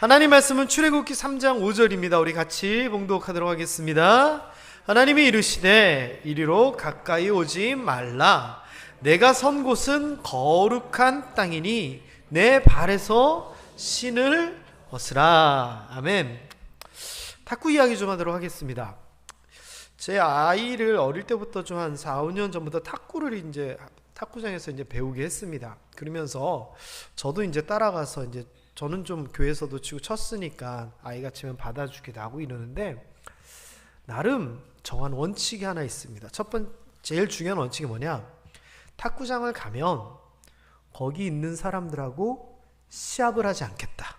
하나님 말씀은 출애굽기 3장 5절입니다. 우리 같이 봉독하도록 하겠습니다. 하나님이 이르시되 이리로 가까이 오지 말라. 내가 선 곳은 거룩한 땅이니 내 발에서 신을 벗으라. 아멘. 탁구 이야기 좀 하도록 하겠습니다. 제 아이를 어릴 때부터 좀 한 4, 5년 전부터 탁구를 탁구장에서 배우게 했습니다. 그러면서 저도 따라가서 저는 좀 교회에서도 치고 쳤으니까 아이가 치면 받아주기도 하고 이러는데, 나름 정한 원칙이 하나 있습니다. 제일 중요한 원칙이 뭐냐? 탁구장을 가면 거기 있는 사람들하고 시합을 하지 않겠다.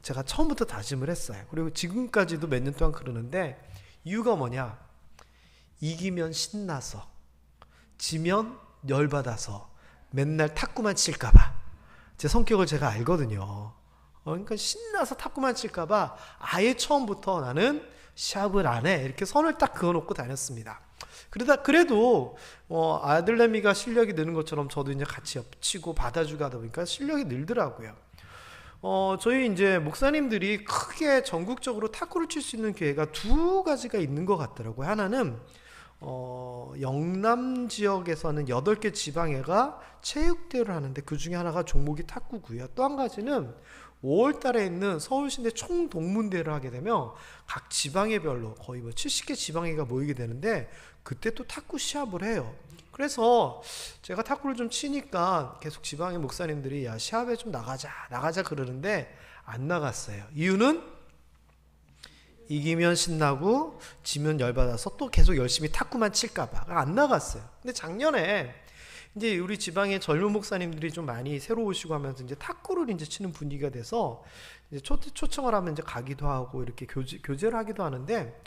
제가 처음부터 다짐을 했어요. 그리고 지금까지도 몇 년 동안 그러는데, 이유가 뭐냐? 이기면 신나서, 지면 열받아서 맨날 탁구만 칠까봐. 제 성격을 제가 알거든요. 그러니까 신나서 탁구만 칠까봐 아예 처음부터 나는 시합을 안 해, 이렇게 선을 딱 그어놓고 다녔습니다. 그래도 아들내미가 실력이 느는 것처럼 저도 같이 옆치고 받아주고 하다 보니까 실력이 늘더라고요. 저희 목사님들이 크게 전국적으로 탁구를 칠 수 있는 기회가 두 가지가 있는 것 같더라고요. 하나는 영남 지역에서는 8개 지방회가 체육대회를 하는데 그 중에 하나가 종목이 탁구고요. 또 한 가지는 5월 달에 있는 서울시내 총동문대회를 하게 되면 각 지방회별로 거의 70개 지방회가 모이게 되는데, 그때 또 탁구 시합을 해요. 그래서 제가 탁구를 좀 치니까 계속 지방의 목사님들이 야, 시합에 좀 나가자 그러는데 안 나갔어요. 이유는 이기면 신나고 지면 열받아서 또 계속 열심히 탁구만 칠까봐 안 나갔어요. 근데 작년에 우리 지방의 젊은 목사님들이 좀 많이 새로 오시고 하면서 탁구를 치는 분위기가 돼서 초청을 하면 가기도 하고 이렇게 교제를 하기도 하는데,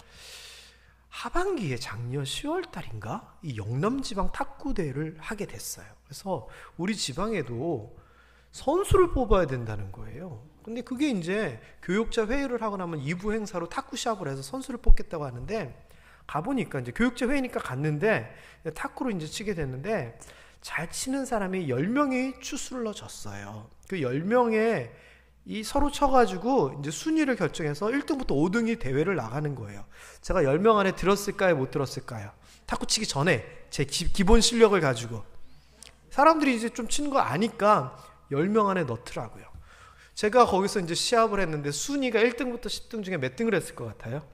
하반기에 작년 10월 달인가 이 영남 지방 탁구 대회를 하게 됐어요. 그래서 우리 지방에도 선수를 뽑아야 된다는 거예요. 근데 그게 교육자 회의를 하고 나면 2부 행사로 탁구 시합을 해서 선수를 뽑겠다고 하는데, 가보니까 교육자 회의니까 갔는데 탁구로 치게 됐는데, 잘 치는 사람이 10명이 추출러졌어요. 그 10명에 서로 쳐가지고 순위를 결정해서 1등부터 5등이 대회를 나가는 거예요. 제가 10명 안에 들었을까요, 못 들었을까요? 탁구 치기 전에 제 기본 실력을 가지고 사람들이 좀 치는 거 아니까 10명 안에 넣더라고요. 제가 거기서 시합을 했는데 순위가 1등부터 10등 중에 몇 등을 했을 것 같아요?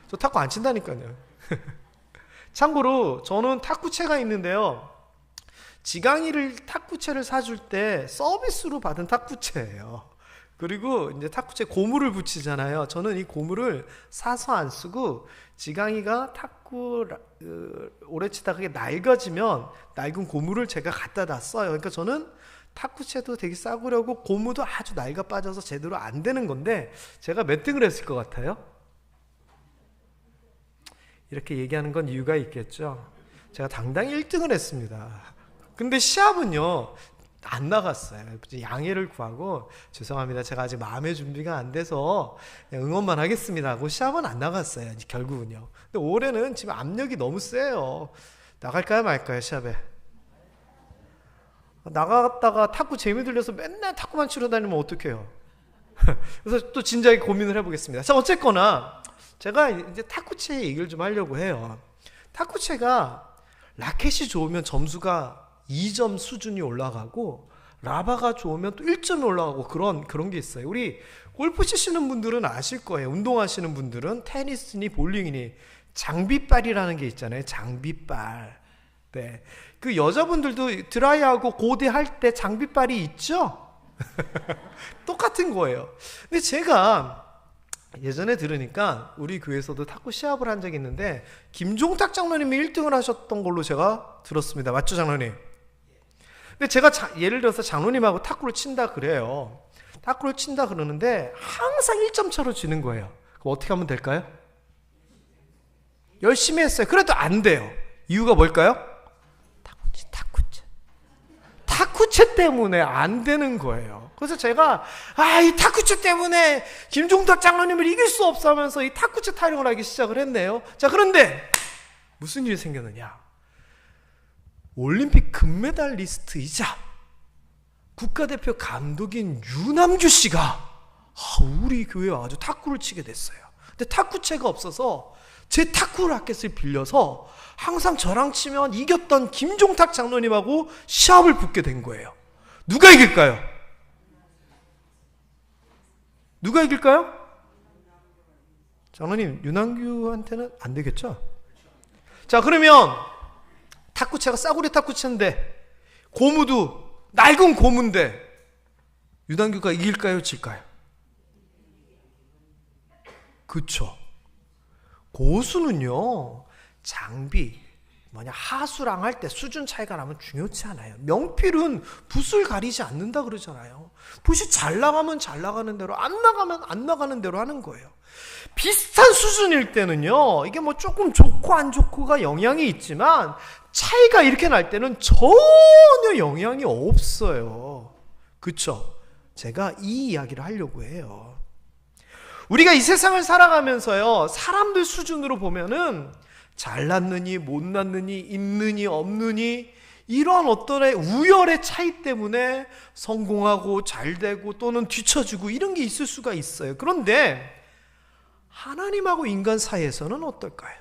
저 탁구 안 친다니까요. 참고로 저는 탁구채가 있는데요, 지강이를 탁구채를 사줄 때 서비스로 받은 탁구채예요. 그리고 탁구채 고무를 붙이잖아요. 저는 이 고무를 사서 안 쓰고, 지강이가 탁구 오래 치다가 그게 낡아지면 낡은 고무를 제가 갖다 써요. 그러니까 저는 탁구채도 되게 싸구려고 고무도 아주 낡아 빠져서 제대로 안 되는 건데, 제가 몇 등을 했을 것 같아요? 이렇게 얘기하는 건 이유가 있겠죠. 제가 당당히 1등을 했습니다. 근데 시합은요 안 나갔어요. 양해를 구하고, 죄송합니다, 제가 아직 마음의 준비가 안 돼서 응원만 하겠습니다 하고 시합은 안 나갔어요, 결국은요. 근데 올해는 지금 압력이 너무 세요. 나갈까요 말까요? 시합에 나갔다가 탁구 재미 들려서 맨날 탁구만 치러 다니면 어떡해요? 그래서 또 진지하게 고민을 해보겠습니다. 자, 어쨌거나 제가 탁구채 얘기를 좀 하려고 해요. 탁구채가 라켓이 좋으면 점수가 2점 수준이 올라가고, 라바가 좋으면 또 1점이 올라가고 그런 게 있어요. 우리 골프 치시는 분들은 아실 거예요. 운동하시는 분들은 테니스니 볼링이니 장비빨이라는 게 있잖아요. 장비빨. 네. 그 여자분들도 드라이하고 고대 할 때 장비빨이 있죠? 똑같은 거예요. 근데 제가 예전에 들으니까 우리 교회에서도 탁구 시합을 한 적이 있는데 김종탁 장로님이 1등을 하셨던 걸로 제가 들었습니다. 맞죠, 장로님? 근데 제가 예를 들어서 장로님하고 탁구를 친다 그래요. 탁구를 친다 그러는데 항상 1점 차로 지는 거예요. 그럼 어떻게 하면 될까요? 열심히 했어요. 그래도 안 돼요. 이유가 뭘까요? 탁구채 때문에 안 되는 거예요. 그래서 제가 이 탁구채 때문에 김종탁 장로님을 이길 수 없어 하면서 이 탁구채 타령을 하기 시작을 했네요. 자, 그런데 무슨 일이 생겼느냐? 올림픽 금메달리스트이자 국가대표 감독인 유남규 씨가 우리 교회에 아주 탁구를 치게 됐어요. 근데 탁구채가 없어서 제 탁구 라켓을 빌려서 항상 저랑 치면 이겼던 김종탁 장로님하고 시합을 붙게 된 거예요. 누가 이길까요? 누가 이길까요? 장로님, 유남규한테는 안 되겠죠? 자, 그러면 탁구채가 싸구려 탁구채인데 고무도 낡은 고무인데 유남규가 이길까요? 질까요? 그쵸. 고수는요, 장비, 하수랑 할 때 수준 차이가 나면 중요치 않아요. 명필은 붓을 가리지 않는다 그러잖아요. 붓이 잘 나가면 잘 나가는 대로, 안 나가면 안 나가는 대로 하는 거예요. 비슷한 수준일 때는요, 이게 조금 좋고 안 좋고가 영향이 있지만 차이가 이렇게 날 때는 전혀 영향이 없어요. 그쵸? 제가 이 이야기를 하려고 해요. 우리가 이 세상을 살아가면서요, 사람들 수준으로 보면은 잘났느니 못났느니 있느니 없느니 이런 어떤 우열의 차이 때문에 성공하고 잘되고 또는 뒤처지고 이런 게 있을 수가 있어요. 그런데 하나님하고 인간 사이에서는 어떨까요?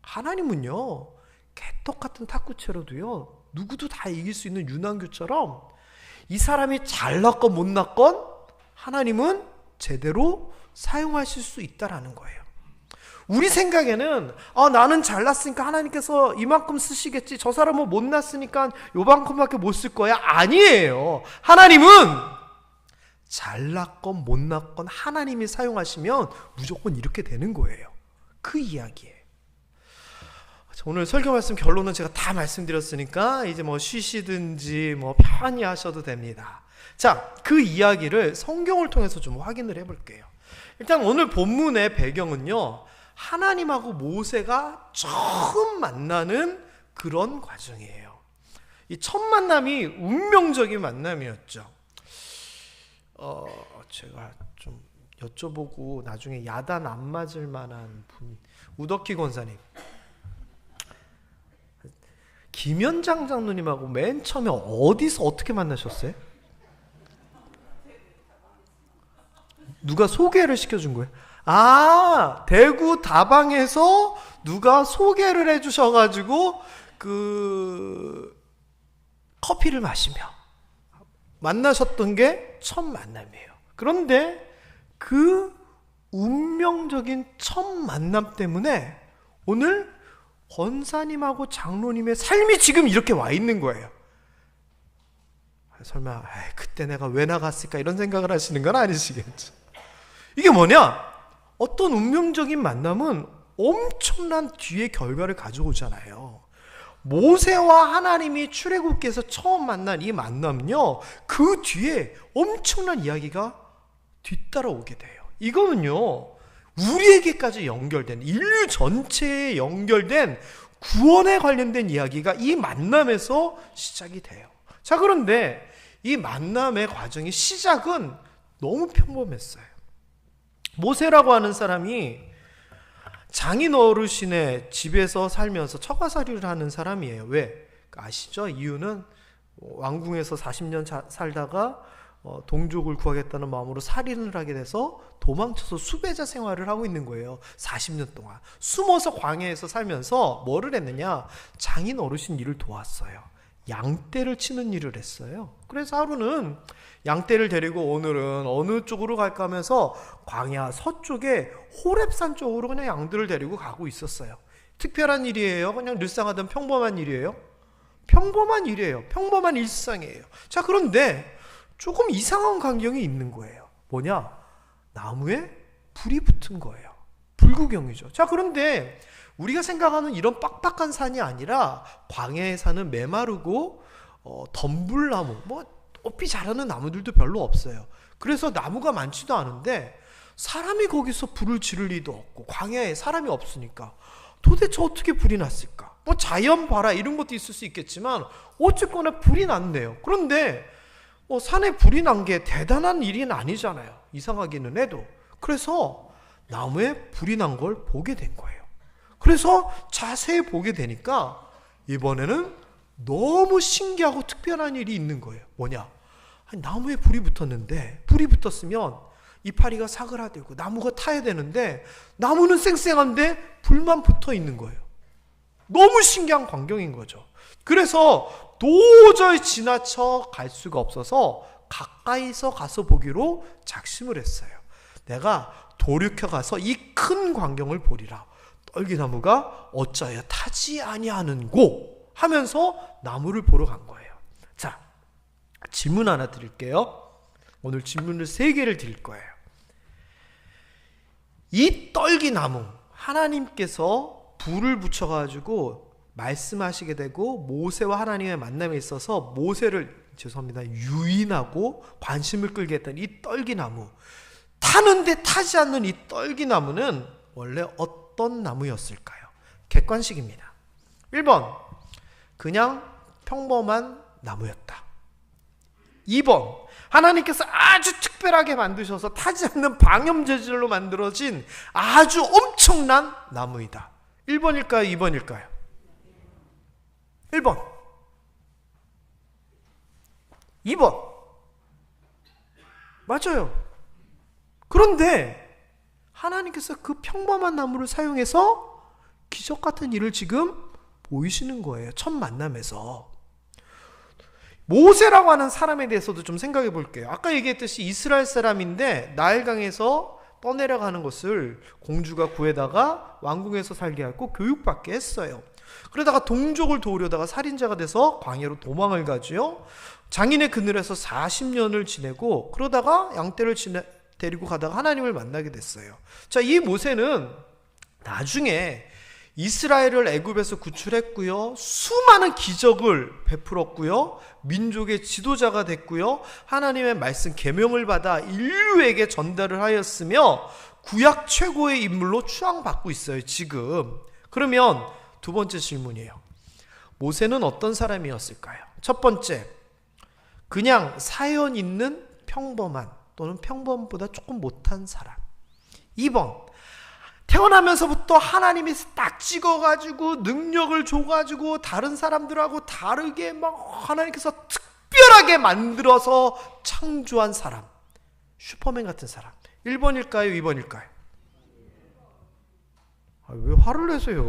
하나님은요, 개떡 같은 탁구채로도요, 누구도 다 이길 수 있는 유남규처럼 이 사람이 잘났건 못났건 하나님은 제대로 사용하실 수 있다라는 거예요. 우리 생각에는 나는 잘났으니까 하나님께서 이만큼 쓰시겠지, 저 사람은 못났으니까 요만큼밖에 못 쓸 거야. 아니에요. 하나님은 잘났건 못났건 하나님이 사용하시면 무조건 이렇게 되는 거예요. 그 이야기예요. 오늘 설교 말씀 결론은 제가 다 말씀드렸으니까 이제 쉬시든지 편히 하셔도 됩니다. 자, 그 이야기를 성경을 통해서 좀 확인을 해볼게요. 일단 오늘 본문의 배경은요, 하나님하고 모세가 처음 만나는 그런 과정이에요. 이 첫 만남이 운명적인 만남이었죠. 제가 좀 여쭤보고 나중에 야단 안 맞을 만한 분, 우덕희 권사님, 김현장 장로님하고 맨 처음에 어디서 어떻게 만나셨어요? 누가 소개를 시켜준 거예요? 대구 다방에서 누가 소개를 해주셔가지고 커피를 마시며 만나셨던 게 첫 만남이에요. 그런데 그 운명적인 첫 만남 때문에 오늘 권사님하고 장로님의 삶이 지금 이렇게 와 있는 거예요. 설마 그때 내가 왜 나갔을까 이런 생각을 하시는 건 아니시겠죠? 이게 뭐냐? 어떤 운명적인 만남은 엄청난 뒤의 결과를 가져오잖아요. 모세와 하나님이 출애굽기에서 처음 만난 이 만남은요, 그 뒤에 엄청난 이야기가 뒤따라오게 돼요. 이거는요, 우리에게까지 연결된, 인류 전체에 연결된 구원에 관련된 이야기가 이 만남에서 시작이 돼요. 자, 그런데 이 만남의 과정의 시작은 너무 평범했어요. 모세라고 하는 사람이 장인 어르신의 집에서 살면서 처가살이를 하는 사람이에요. 왜? 아시죠? 이유는 왕궁에서 40년 살다가 동족을 구하겠다는 마음으로 살인을 하게 돼서 도망쳐서 수배자 생활을 하고 있는 거예요. 40년 동안 숨어서 광야에서 살면서 뭐를 했느냐? 장인 어르신 일을 도왔어요. 양떼를 치는 일을 했어요. 그래서 하루는 양떼를 데리고 오늘은 어느 쪽으로 갈까 하면서 광야 서쪽에 호렙산 쪽으로 그냥 양들을 데리고 가고 있었어요. 특별한 일이에요? 그냥 늘상하던 평범한 일이에요? 평범한 일이에요. 평범한 일상이에요. 자, 그런데 조금 이상한 광경이 있는 거예요. 뭐냐? 나무에 불이 붙은 거예요. 불구경이죠. 자, 그런데 우리가 생각하는 이런 빡빡한 산이 아니라 광야에 사는 메마르고 덤불나무, 높이 자라는 나무들도 별로 없어요. 그래서 나무가 많지도 않은데 사람이 거기서 불을 지를 리도 없고 광야에 사람이 없으니까 도대체 어떻게 불이 났을까? 자연 발화 이런 것도 있을 수 있겠지만 어쨌거나 불이 났네요. 그런데 산에 불이 난 게 대단한 일은 아니잖아요. 이상하기는 해도. 그래서 나무에 불이 난 걸 보게 된 거예요. 그래서 자세히 보게 되니까 이번에는 너무 신기하고 특별한 일이 있는 거예요. 뭐냐? 아니, 나무에 불이 붙었는데, 불이 붙었으면 이파리가 사그라들고 나무가 타야 되는데 나무는 쌩쌩한데 불만 붙어 있는 거예요. 너무 신기한 광경인 거죠. 그래서 도저히 지나쳐 갈 수가 없어서 가까이서 가서 보기로 작심을 했어요. 내가 돌이켜 가서 이 큰 광경을 보리라. 떨기나무가 어찌하여 타지 아니하는고 하면서 나무를 보러 간 거예요. 자, 질문 하나 드릴게요. 오늘 질문을 3개를 드릴 거예요. 이 떨기나무, 하나님께서 불을 붙여가지고 말씀하시게 되고 모세와 하나님의 만남에 있어서 모세를 유인하고 관심을 끌게 했던 이 떨기나무, 타는데 타지 않는 이 떨기나무는 원래 어떤 나무였을까요? 객관식입니다. 1번, 그냥 평범한 나무였다. 2번, 하나님께서 아주 특별하게 만드셔서 타지 않는 방염 재질로 만들어진 아주 엄청난 나무이다. 1번일까요? 2번일까요? 1번. 2번. 맞아요. 그런데 하나님께서 그 평범한 나무를 사용해서 기적 같은 일을 지금 보이시는 거예요. 첫 만남에서. 모세라고 하는 사람에 대해서도 좀 생각해 볼게요. 아까 얘기했듯이 이스라엘 사람인데 나일강에서 떠내려가는 것을 공주가 구해다가 왕궁에서 살게 하고 교육받게 했어요. 그러다가 동족을 도우려다가 살인자가 돼서 광야로 도망을 가죠. 장인의 그늘에서 40년을 지내고 그러다가 양떼를 데리고 가다가 하나님을 만나게 됐어요. 자, 이 모세는 나중에 이스라엘을 애굽에서 구출했고요. 수많은 기적을 베풀었고요. 민족의 지도자가 됐고요. 하나님의 말씀 계명을 받아 인류에게 전달을 하였으며 구약 최고의 인물로 추앙받고 있어요, 지금. 그러면 두 번째 질문이에요. 모세는 어떤 사람이었을까요? 첫 번째, 그냥 사연 있는 평범한 또는 평범보다 조금 못한 사람. 2번, 태어나면서부터 하나님이 딱 찍어가지고 능력을 줘가지고 다른 사람들하고 다르게 막 하나님께서 특별하게 만들어서 창조한 사람. 슈퍼맨 같은 사람. 1번일까요? 2번일까요? 왜 화를 내세요?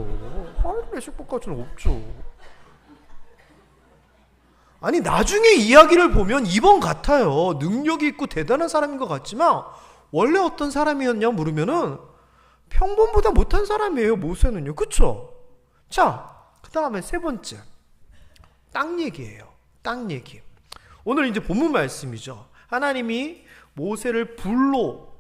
화를 내실 것까지는 없죠. 아니, 나중에 이야기를 보면 2번 같아요. 능력이 있고 대단한 사람인 것 같지만 원래 어떤 사람이었냐 물으면은 평범보다 못한 사람이에요, 모세는요. 그쵸? 자, 그 다음에 세 번째, 땅 얘기예요. 땅 얘기. 오늘 이제 본문 말씀이죠. 하나님이 모세를 불로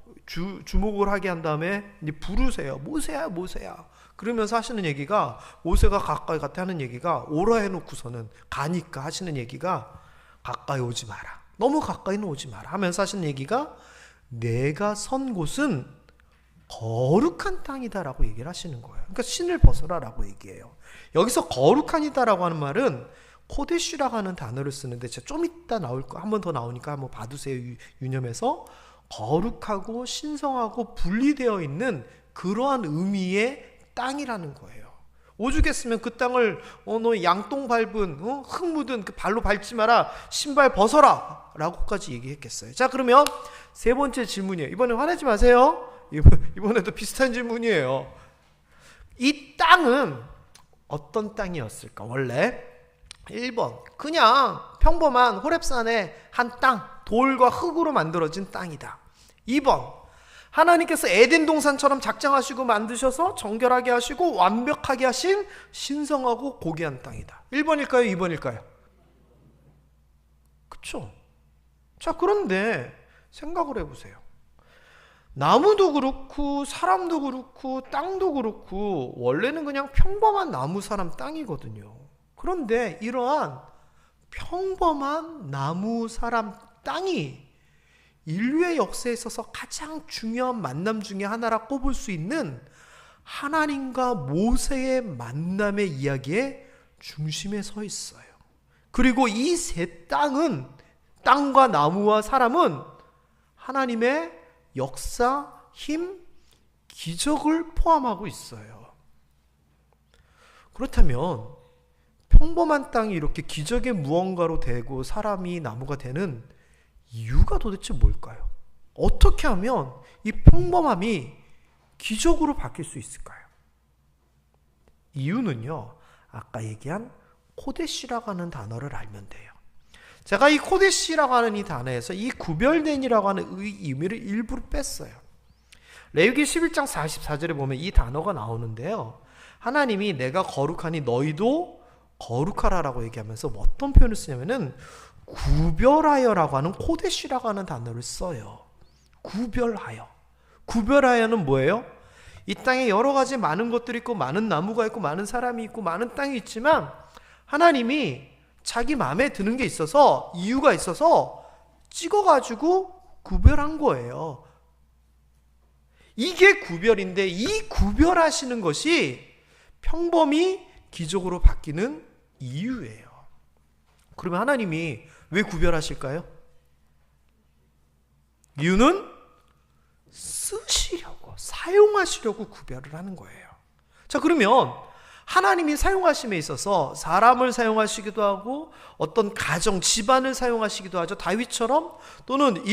주목을 하게 한 다음에 이제 부르세요. 모세야, 모세야. 그러면서 하시는 얘기가, 모세가 가까이 갔다 하는 얘기가, 오라 해놓고서는 가니까 하시는 얘기가 가까이 오지 마라. 너무 가까이는 오지 마라 하면서 하시는 얘기가, 내가 선 곳은 거룩한 땅이다라고 얘기를 하시는 거예요. 그러니까 신을 벗어라라고 얘기해요. 여기서 거룩한이다라고 하는 말은 코데시라고 하는 단어를 쓰는데 제가 좀 이따 나올 거, 한 번 더 나오니까 한번 봐두세요. 유념해서 거룩하고 신성하고 분리되어 있는 그러한 의미의 땅이라는 거예요. 오죽했으면 그 땅을 너 양똥 밟은 흙 묻은 그 발로 밟지 마라, 신발 벗어라 라고까지 얘기했겠어요. 자, 그러면 세 번째 질문이에요. 이번에 화내지 마세요. 이번에도 비슷한 질문이에요. 이 땅은 어떤 땅이었을까? 원래 1번, 그냥 평범한 호렙산의 한 땅, 돌과 흙으로 만들어진 땅이다. 2번, 하나님께서 에덴 동산처럼 작정하시고 만드셔서 정결하게 하시고 완벽하게 하신 신성하고 고귀한 땅이다. 1번일까요? 2번일까요? 그쵸? 자, 그런데 생각을 해보세요. 나무도 그렇고 사람도 그렇고 땅도 그렇고 원래는 그냥 평범한 나무 사람 땅이거든요. 그런데 이러한 평범한 나무 사람 땅이 인류의 역사에 있어서 가장 중요한 만남 중에 하나라 꼽을 수 있는 하나님과 모세의 만남의 이야기의 중심에 서 있어요. 그리고 이 세 땅은, 땅과 나무와 사람은 하나님의 역사, 힘, 기적을 포함하고 있어요. 그렇다면 평범한 땅이 이렇게 기적의 무언가로 되고 사람이 나무가 되는 이유가 도대체 뭘까요? 어떻게 하면 이 평범함이 기적으로 바뀔 수 있을까요? 이유는요, 아까 얘기한 코데시라고 하는 단어를 알면 돼요. 제가 이 코데시라고 하는 이 단어에서 이 구별된이라고 하는 의미를 일부러 뺐어요. 레위기 11장 44절에 보면 이 단어가 나오는데요, 하나님이 내가 거룩하니 너희도 거룩하라라고 얘기하면서 어떤 표현을 쓰냐면은 구별하여라고 하는 코데시라고 하는 단어를 써요. 구별하여. 구별하여는 뭐예요? 이 땅에 여러 가지 많은 것들이 있고 많은 나무가 있고 많은 사람이 있고 많은 땅이 있지만 하나님이 자기 마음에 드는 게 있어서, 이유가 있어서 찍어가지고 구별한 거예요. 이게 구별인데, 이 구별하시는 것이 평범이 기적으로 바뀌는 이유예요. 그러면 하나님이 왜 구별하실까요? 이유는 쓰시려고, 사용하시려고 구별을 하는 거예요. 자, 그러면 하나님이 사용하심에 있어서 사람을 사용하시기도 하고 어떤 가정, 집안을 사용하시기도 하죠. 다윗처럼. 또는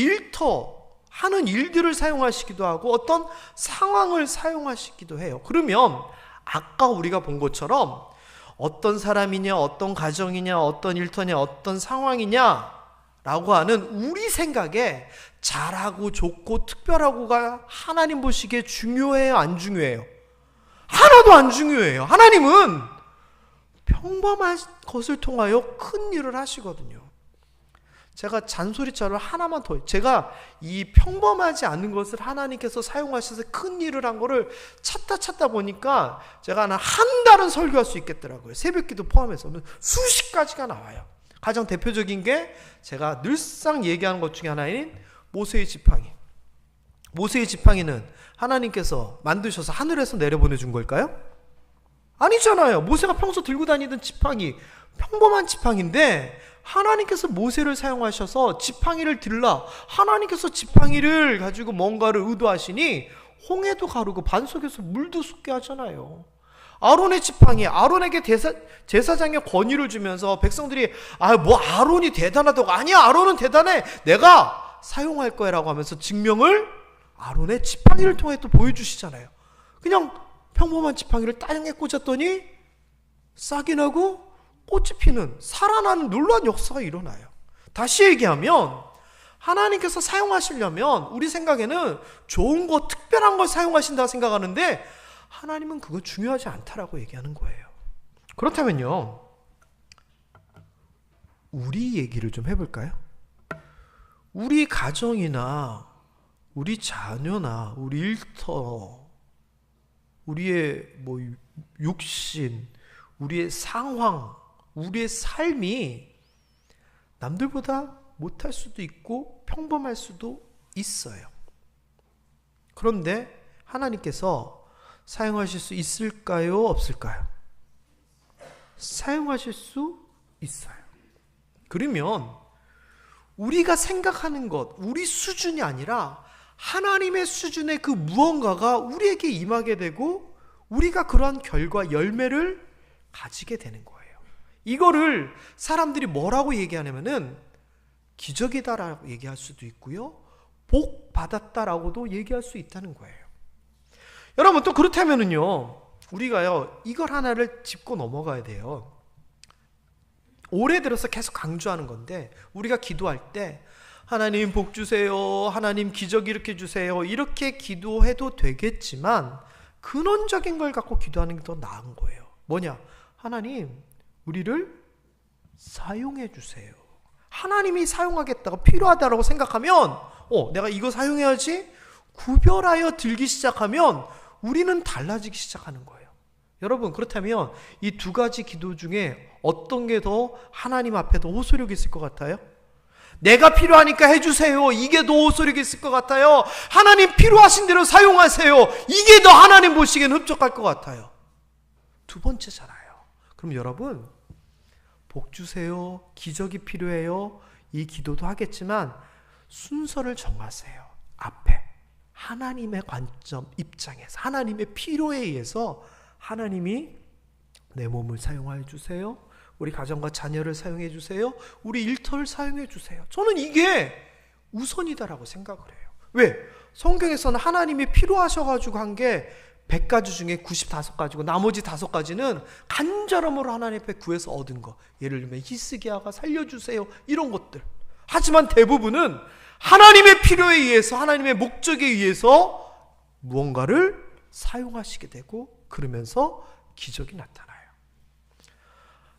하는 일들을 사용하시기도 하고 어떤 상황을 사용하시기도 해요. 그러면 아까 우리가 본 것처럼 어떤 사람이냐, 어떤 가정이냐, 어떤 일터냐, 어떤 상황이냐 라고 하는 우리 생각에 잘하고 좋고 특별하고가 하나님 보시기에 중요해요, 안 중요해요? 하나도 안 중요해요. 하나님은 평범한 것을 통하여 큰 일을 하시거든요. 제가 잔소리처럼 하나만 더, 제가 이 평범하지 않은 것을 하나님께서 사용하셔서 큰 일을 한 거를 찾다 보니까 제가 한 달은 설교할 수 있겠더라고요. 새벽기도 포함해서 수십 가지가 나와요. 가장 대표적인 게 제가 늘상 얘기하는 것 중에 하나인 모세의 지팡이. 모세의 지팡이는 하나님께서 만드셔서 하늘에서 내려보내준 걸까요? 아니잖아요. 모세가 평소 들고 다니던 지팡이, 평범한 지팡이인데 하나님께서 모세를 사용하셔서 지팡이를 들라, 하나님께서 지팡이를 가지고 뭔가를 의도하시니 홍해도 가르고 반석에서 물도 솟게 하잖아요. 아론의 지팡이, 아론에게 제사장의 권위를 주면서 백성들이 아론이 대단하다고, 아니야, 아론은 대단해, 내가 사용할 거야 라고 하면서 증명을 아론의 지팡이를 통해 또 보여주시잖아요. 그냥 평범한 지팡이를 땅에 꽂았더니 싹이 나고 꽃이 피는, 살아나는 놀라운 역사가 일어나요. 다시 얘기하면 하나님께서 사용하시려면 우리 생각에는 좋은 거, 특별한 걸 사용하신다 생각하는데 하나님은 그거 중요하지 않다라고 얘기하는 거예요. 그렇다면요, 우리 얘기를 좀 해볼까요? 우리 가정이나 우리 자녀나 우리 일터, 우리의 육신, 우리의 상황, 우리의 삶이 남들보다 못할 수도 있고 평범할 수도 있어요. 그런데 하나님께서 사용하실 수 있을까요? 없을까요? 사용하실 수 있어요. 그러면 우리가 생각하는 것, 우리 수준이 아니라 하나님의 수준의 그 무언가가 우리에게 임하게 되고 우리가 그러한 결과, 열매를 가지게 되는 거예요. 이거를 사람들이 뭐라고 얘기하냐면은 기적이다라고 얘기할 수도 있고요, 복 받았다라고도 얘기할 수 있다는 거예요. 여러분, 또 그렇다면은요, 우리가요 이걸 하나를 짚고 넘어가야 돼요. 올해 들어서 계속 강조하는 건데, 우리가 기도할 때 하나님 복 주세요, 하나님 기적 일으켜 주세요, 이렇게 기도해도 되겠지만 근원적인 걸 갖고 기도하는 게 더 나은 거예요. 뭐냐? 하나님, 우리를 사용해 주세요. 하나님이 사용하겠다고, 필요하다라고 생각하면 내가 이거 사용해야지 구별하여 들기 시작하면 우리는 달라지기 시작하는 거예요. 여러분, 그렇다면 이 두 가지 기도 중에 어떤 게 더 하나님 앞에 더 호소력이 있을 것 같아요? 내가 필요하니까 해주세요, 이게 더 호소력이 있을 것 같아요? 하나님 필요하신 대로 사용하세요, 이게 더 하나님 보시기엔 흡족할 것 같아요? 두 번째잖아요. 그럼 여러분, 복 주세요, 기적이 필요해요, 이 기도도 하겠지만 순서를 정하세요. 앞에 하나님의 관점, 입장에서, 하나님의 필요에 의해서 하나님이 내 몸을 사용해 주세요, 우리 가정과 자녀를 사용해 주세요, 우리 일터를 사용해 주세요. 저는 이게 우선이다라고 생각을 해요. 왜? 성경에서는 하나님이 필요하셔가지고 한 게 100가지 중에 95가지고 나머지 5가지는 간절함으로 하나님 앞에 구해서 얻은 거. 예를 들면 히스기야가 살려주세요 이런 것들. 하지만 대부분은 하나님의 필요에 의해서, 하나님의 목적에 의해서 무언가를 사용하시게 되고, 그러면서 기적이 나타나요.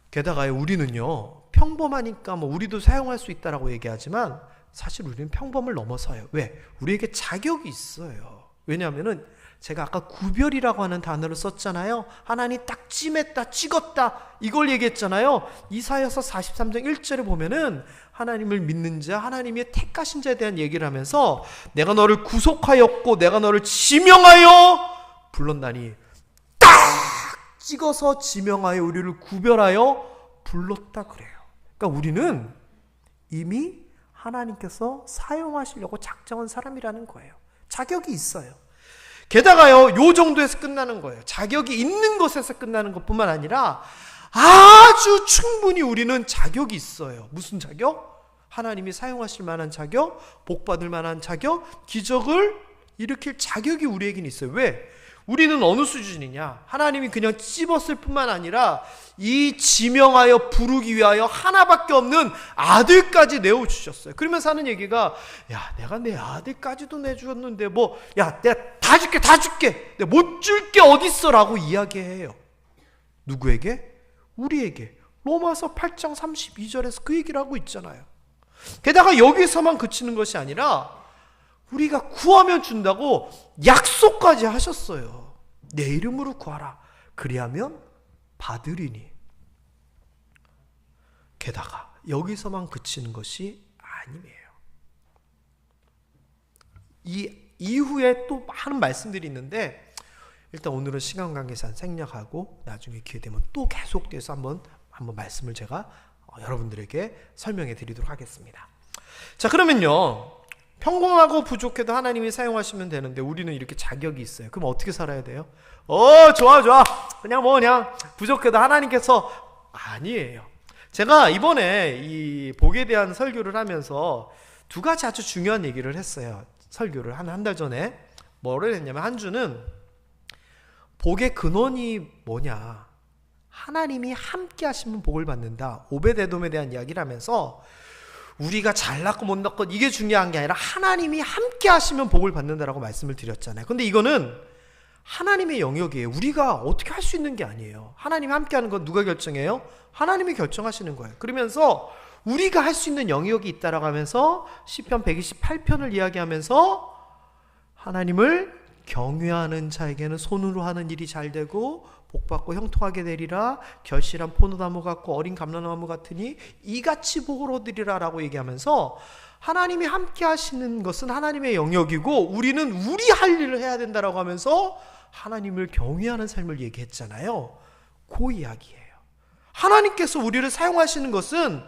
게다가 우리는요, 평범하니까 우리도 사용할 수 있다라고 얘기하지만 사실 우리는 평범을 넘어서요. 왜? 우리에게 자격이 있어요. 왜냐하면은 제가 아까 구별이라고 하는 단어를 썼잖아요. 하나님 딱 찜했다, 찍었다, 이걸 얘기했잖아요. 이사야서 43장 1절에 보면은 하나님을 믿는 자, 하나님의 택하신 자에 대한 얘기를 하면서 내가 너를 구속하였고 내가 너를 지명하여 불렀나니, 딱 찍어서 지명하여 우리를 구별하여 불렀다 그래요. 그러니까 우리는 이미 하나님께서 사용하시려고 작정한 사람이라는 거예요. 자격이 있어요. 게다가요, 요 정도에서 끝나는 거예요. 자격이 있는 것에서 끝나는 것뿐만 아니라 아주 충분히 우리는 자격이 있어요. 무슨 자격? 하나님이 사용하실 만한 자격, 복받을 만한 자격, 기적을 일으킬 자격이 우리에게는 있어요. 왜? 우리는 어느 수준이냐? 하나님이 그냥 찝었을 뿐만 아니라 이 지명하여 부르기 위하여 하나밖에 없는 아들까지 내어주셨어요. 그러면서 하는 얘기가, 야, 내가 내 아들까지도 내주었는데 야, 내가 다 줄게 내가 못 줄 게 어딨어 라고 이야기해요. 누구에게? 우리에게. 로마서 8장 32절에서 그 얘기를 하고 있잖아요. 게다가 여기서만 그치는 것이 아니라 우리가 구하면 준다고 약속까지 하셨어요. 내 이름으로 구하라. 그리하면 받으리니. 게다가 여기서만 그치는 것이 아니에요. 이 이후에 또 많은 말씀들이 있는데 일단 오늘은 시간 관계상 생략하고 나중에 기회 되면 또 계속돼서 한번 말씀을 제가 여러분들에게 설명해 드리도록 하겠습니다. 자, 그러면요, 평범하고 부족해도 하나님이 사용하시면 되는데 우리는 이렇게 자격이 있어요. 그럼 어떻게 살아야 돼요? 좋아 그냥 부족해도 하나님께서. 아니에요. 제가 이번에 이 복에 대한 설교를 하면서 두 가지 아주 중요한 얘기를 했어요. 설교를 한 달 전에 뭐를 했냐면, 한 주는 복의 근원이 뭐냐, 하나님이 함께 하시면 복을 받는다, 오베데돔에 대한 이야기를 하면서 우리가 잘났고 못났고 이게 중요한 게 아니라 하나님이 함께 하시면 복을 받는다라고 말씀을 드렸잖아요. 근데 이거는 하나님의 영역이에요. 우리가 어떻게 할 수 있는 게 아니에요. 하나님이 함께 하는 건 누가 결정해요? 하나님이 결정하시는 거예요. 그러면서 우리가 할 수 있는 영역이 있다라고 하면서 시편 128편을 이야기하면서 하나님을 경외하는 자에게는 손으로 하는 일이 잘 되고 복받고 형통하게 되리라. 결실한 포도나무 같고 어린 감람나무 같으니 이같이 복을 얻으리라 라고 얘기하면서 하나님이 함께 하시는 것은 하나님의 영역이고 우리는 우리 할 일을 해야 된다라고 하면서 하나님을 경외하는 삶을 얘기했잖아요. 그 이야기예요. 하나님께서 우리를 사용하시는 것은,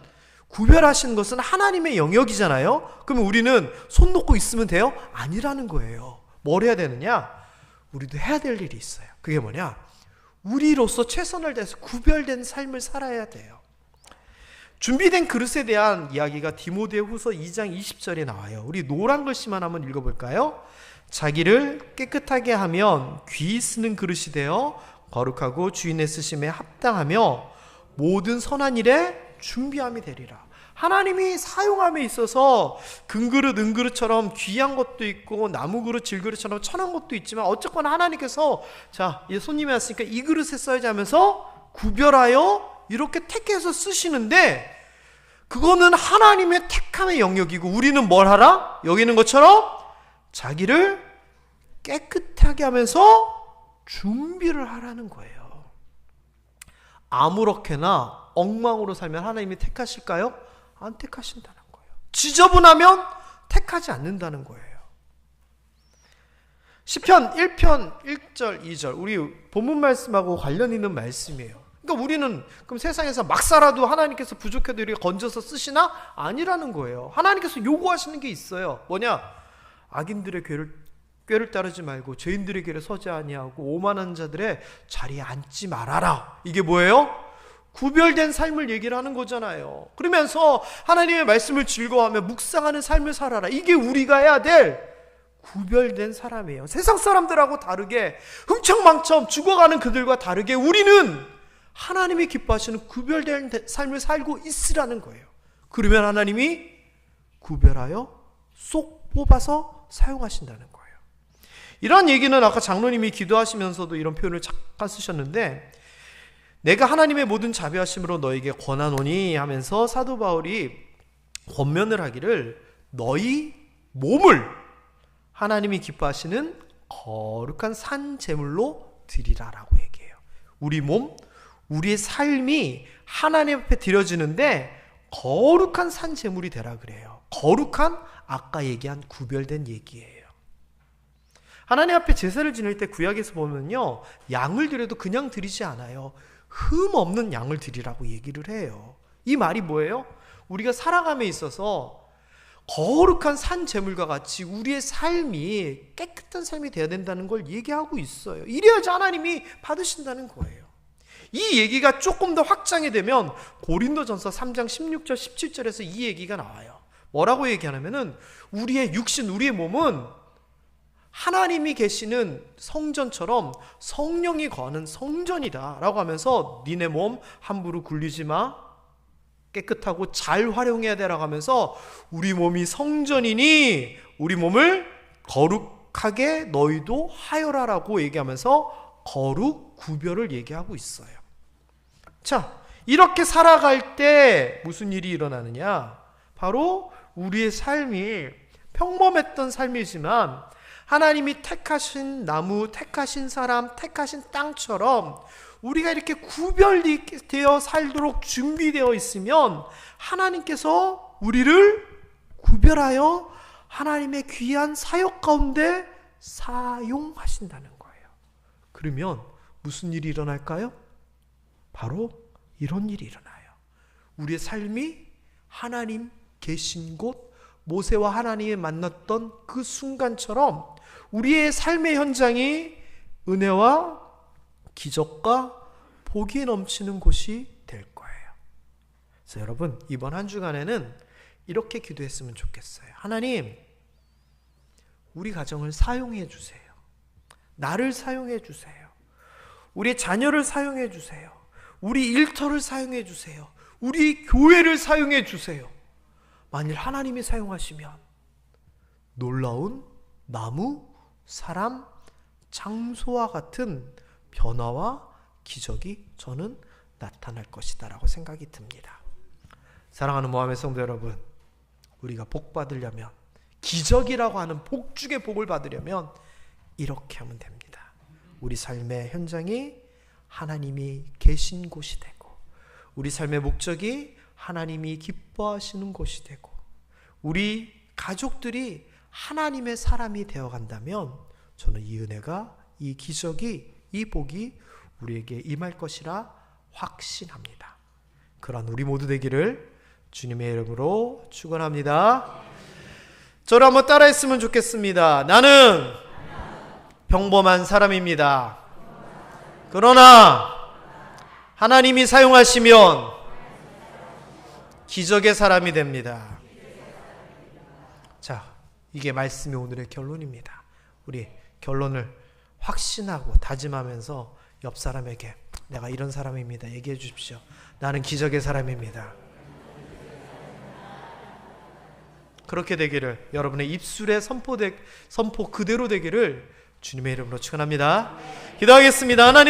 구별하시는 것은 하나님의 영역이잖아요. 그러면 우리는 손 놓고 있으면 돼요? 아니라는 거예요. 뭘 해야 되느냐? 우리도 해야 될 일이 있어요. 그게 뭐냐? 우리로서 최선을 다해서 구별된 삶을 살아야 돼요. 준비된 그릇에 대한 이야기가 디모데후서 2장 20절에 나와요. 우리 노란 글씨만 한번 읽어볼까요? 자기를 깨끗하게 하면 귀 쓰는 그릇이 되어 거룩하고 주인의 쓰심에 합당하며 모든 선한 일에 준비함이 되리라. 하나님이 사용함에 있어서 금그릇, 은그릇처럼 귀한 것도 있고 나무그릇, 질그릇처럼 천한 것도 있지만 어쨌거나 하나님께서 자, 이 손님이 왔으니까 이 그릇에 써야지 하면서 구별하여 이렇게 택해서 쓰시는데, 그거는 하나님의 택함의 영역이고 우리는 뭘 하라? 여기 있는 것처럼 자기를 깨끗하게 하면서 준비를 하라는 거예요. 아무렇게나 엉망으로 살면 하나님이 택하실까요? 안 택하신다는 거예요. 지저분하면 택하지 않는다는 거예요. 시편 1편 1절 2절 우리 본문 말씀하고 관련 있는 말씀이에요. 그러니까 우리는 그럼 세상에서 막 살아도 하나님께서 부족해도 이렇게 건져서 쓰시나? 아니라는 거예요. 하나님께서 요구하시는 게 있어요. 뭐냐? 악인들의 꾀를 따르지 말고 죄인들의 길에 서지 아니하고 오만한 자들의 자리에 앉지 말아라. 이게 뭐예요? 구별된 삶을 얘기를 하는 거잖아요. 그러면서 하나님의 말씀을 즐거워하며 묵상하는 삶을 살아라. 이게 우리가 해야 될 구별된 사람이에요. 세상 사람들하고 다르게 흥청망청 죽어가는 그들과 다르게 우리는 하나님이 기뻐하시는 구별된 삶을 살고 있으라는 거예요. 그러면 하나님이 구별하여 쏙 뽑아서 사용하신다는 거예요. 이런 얘기는 아까 장로님이 기도하시면서도 이런 표현을 잠깐 쓰셨는데, 내가 하나님의 모든 자비하심으로 너에게 권하노니 하면서 사도 바울이 권면을 하기를 너희 몸을 하나님이 기뻐하시는 거룩한 산 제물로 드리라라고 얘기해요. 우리 몸, 우리의 삶이 하나님 앞에 드려지는데 거룩한 산 제물이 되라 그래요. 거룩한, 아까 얘기한 구별된 얘기예요. 하나님 앞에 제사를 지낼 때 구약에서 보면요, 양을 드려도 그냥 드리지 않아요. 흠 없는 양을 드리라고 얘기를 해요. 이 말이 뭐예요? 우리가 살아감에 있어서 거룩한 산 제물과 같이 우리의 삶이 깨끗한 삶이 되어야 된다는 걸 얘기하고 있어요. 이래야지 하나님이 받으신다는 거예요. 이 얘기가 조금 더 확장이 되면 고린도전서 3장 16절 17절에서 이 얘기가 나와요. 뭐라고 얘기하냐면은 우리의 육신, 우리의 몸은 하나님이 계시는 성전처럼 성령이 거하는 성전이다 라고 하면서 니네 몸 함부로 굴리지 마, 깨끗하고 잘 활용해야 되라고 하면서 우리 몸이 성전이니 우리 몸을 거룩하게 너희도 하여라라고 얘기하면서 거룩, 구별을 얘기하고 있어요. 자, 이렇게 살아갈 때 무슨 일이 일어나느냐? 바로 우리의 삶이 평범했던 삶이지만 하나님이 택하신 나무, 택하신 사람, 택하신 땅처럼 우리가 이렇게 구별되어 살도록 준비되어 있으면 하나님께서 우리를 구별하여 하나님의 귀한 사역 가운데 사용하신다는 거예요. 그러면 무슨 일이 일어날까요? 바로 이런 일이 일어나요. 우리의 삶이 하나님 계신 곳, 모세와 하나님이 만났던 그 순간처럼 우리의 삶의 현장이 은혜와 기적과 복이 넘치는 곳이 될 거예요. 그래서 여러분, 이번 한 주간에는 이렇게 기도했으면 좋겠어요. 하나님, 우리 가정을 사용해 주세요. 나를 사용해 주세요. 우리 자녀를 사용해 주세요. 우리 일터를 사용해 주세요. 우리 교회를 사용해 주세요. 만일 하나님이 사용하시면 놀라운 나무, 사람, 장소와 같은 변화와 기적이 저는 나타날 것이다 라고 생각이 듭니다. 사랑하는 모함의 성도 여러분, 우리가 복 받으려면, 기적이라고 하는 복 중에 복을 받으려면 이렇게 하면 됩니다. 우리 삶의 현장이 하나님이 계신 곳이 되고, 우리 삶의 목적이 하나님이 기뻐하시는 곳이 되고, 우리 가족들이 하나님의 사람이 되어간다면 저는 이 은혜가, 이 기적이, 이 복이 우리에게 임할 것이라 확신합니다. 그런 우리 모두 되기를 주님의 이름으로 축원합니다. 저를 한번 따라했으면 좋겠습니다. 나는 평범한 사람입니다. 그러나 하나님이 사용하시면 기적의 사람이 됩니다. 자, 이게 말씀이 오늘의 결론입니다. 우리 결론을 확신하고 다짐하면서 옆 사람에게 내가 이런 사람입니다 얘기해 주십시오. 나는 기적의 사람입니다. 그렇게 되기를, 여러분의 입술의 선포 그대로 되기를 주님의 이름으로 축원합니다. 기도하겠습니다. 하나님